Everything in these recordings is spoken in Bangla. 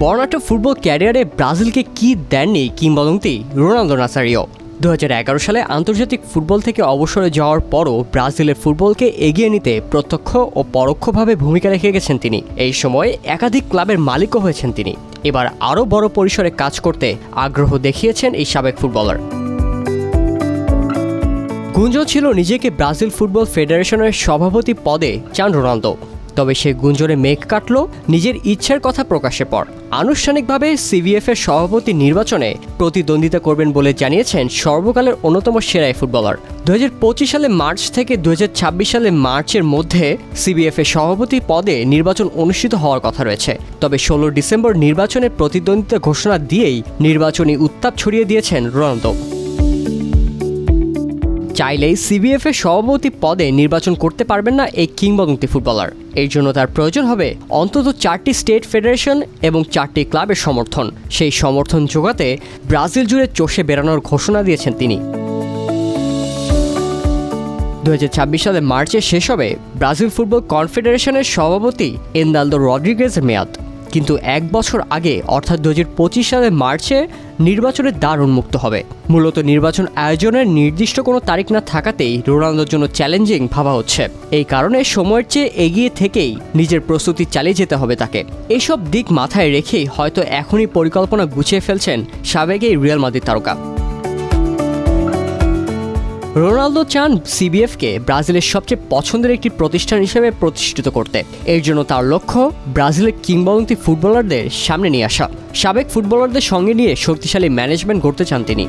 বর্ণাঢ্য ফুটবল ক্যারিয়ারে ব্রাজিলকে কি দেননি কিংবদন্তি রোনালদো নাজারিও। 2011 সালে আন্তর্জাতিক ফুটবল থেকে অবসরে যাওয়ার পরও ব্রাজিলের ফুটবলকে এগিয়ে নিতে প্রত্যক্ষ ও পরোক্ষভাবে ভূমিকা রেখে গেছেন তিনি। এই সময় একাধিক ক্লাবের মালিকও হয়েছেন তিনি। এবার আরও বড় পরিসরে কাজ করতে আগ্রহ দেখিয়েছেন এই সাবেক ফুটবলার। গুঞ্জন ছিল নিজেকে ব্রাজিল ফুটবল ফেডারেশনের সভাপতি পদে চান রোনালদো। তবে সে গুঞ্জনে মেঘ কাটল নিজের ইচ্ছার কথা প্রকাশের পর। আনুষ্ঠানিকভাবে সিবিএফ এর সভাপতি নির্বাচনে প্রতিদ্বন্দ্বিতা করবেন বলে জানিয়েছেন সর্বকালের অন্যতম সেরা ফুটবলার। 2025 সালে মার্চ থেকে 2026 সালে মার্চের মধ্যে সিবিএফ এর সভাপতি পদে নির্বাচন অনুষ্ঠিত হওয়ার কথা রয়েছে। তবে 16 ডিসেম্বর নির্বাচনে প্রতিদ্বন্দ্বিতা ঘোষণা দিয়েই নির্বাচনী উত্তাপ ছড়িয়ে দিয়েছেন রোনালদো। চাইলেই সিবিএফ এর সভাপতি পদে নির্বাচন করতে পারবেন না এই কিংবদন্তি ফুটবলার। এর জন্য তার প্রয়োজন হবে অন্তত 4টি স্টেট ফেডারেশন এবং 4টি ক্লাবের সমর্থন। সেই সমর্থন জোগাতে ব্রাজিল জুড়ে চষে বেড়ানোর ঘোষণা দিয়েছেন তিনি। 2026 সালে মার্চে শেষ হবে ব্রাজিল ফুটবল কনফেডারেশনের সভাপতি এনদালদো রদ্রিগেজের মেয়াদ। কিন্তু এক বছর আগে অর্থাৎ 2025 সালের মার্চে নির্বাচনের দ্বার উন্মুক্ত হবে। মূলত নির্বাচন আয়োজনের নির্দিষ্ট কোনো তারিখ না থাকাতেই রোনালদোর জন্য চ্যালেঞ্জিং ভাবা হচ্ছে। এই কারণে সময়ের চেয়ে এগিয়ে থেকেই নিজের প্রস্তুতি চালিয়ে যেতে হবে তাকে। এইসব দিক মাথায় রেখেই হয়তো এখনই পরিকল্পনা গুছিয়ে ফেলছেন সাবেক এই রিয়াল মাদ্রিদ তারকা। রোনালদো চান সিবিএফকে ব্রাজিলের সবচেয়ে পছন্দের একটি প্রতিষ্ঠান হিসেবে প্রতিষ্ঠিত করতে। এর জন্য তার লক্ষ্য ব্রাজিলের কিংবদন্তি ফুটবলারদের সামনে নিয়ে আসা। সাবেক ফুটবলারদের সঙ্গে নিয়ে শক্তিশালী ম্যানেজমেন্ট গড়তে চান তিনি।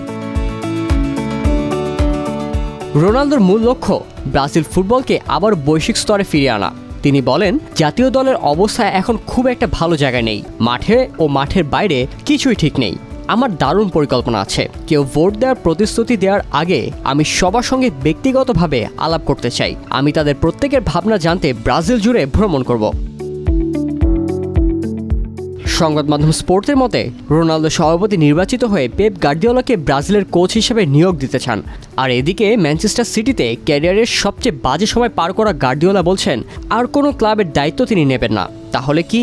রোনালদোর মূল লক্ষ্য ব্রাজিল ফুটবলকে আবার বৈশ্বিক স্তরে ফিরিয়ে আনা। তিনি বলেন, জাতীয় দলের অবস্থা এখন খুব একটা ভালো জায়গায় নেই। মাঠে ও মাঠের বাইরে কিছুই ঠিক নেই। আমার দারুণ পরিকল্পনা আছে। কেউ ভোট দেওয়ার প্রতিশ্রুতি দেওয়ার আগে আমি সবার সঙ্গে ব্যক্তিগতভাবে আলাপ করতে চাই। আমি তাদের প্রত্যেকের ভাবনা জানতে ব্রাজিল জুড়ে ভ্রমণ করব। সংবাদ মাধ্যম স্পোর্টসের মতে রোনালদো সভাপতি নির্বাচিত হয়ে পেপ গার্দিওলাকে ব্রাজিলের কোচ হিসেবে নিয়োগ দিতে চান। আর এদিকে ম্যানচেস্টার সিটিতে ক্যারিয়ারের সবচেয়ে বাজে সময় পার করা গার্দিওলা বলছেন আর কোনো ক্লাবের দায়িত্ব তিনি নেবেন না। তাহলে কি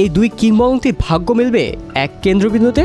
এই দুই কিংবদন্তির ভাগ্য মিলবে এক কেন্দ্রবিন্দুতে?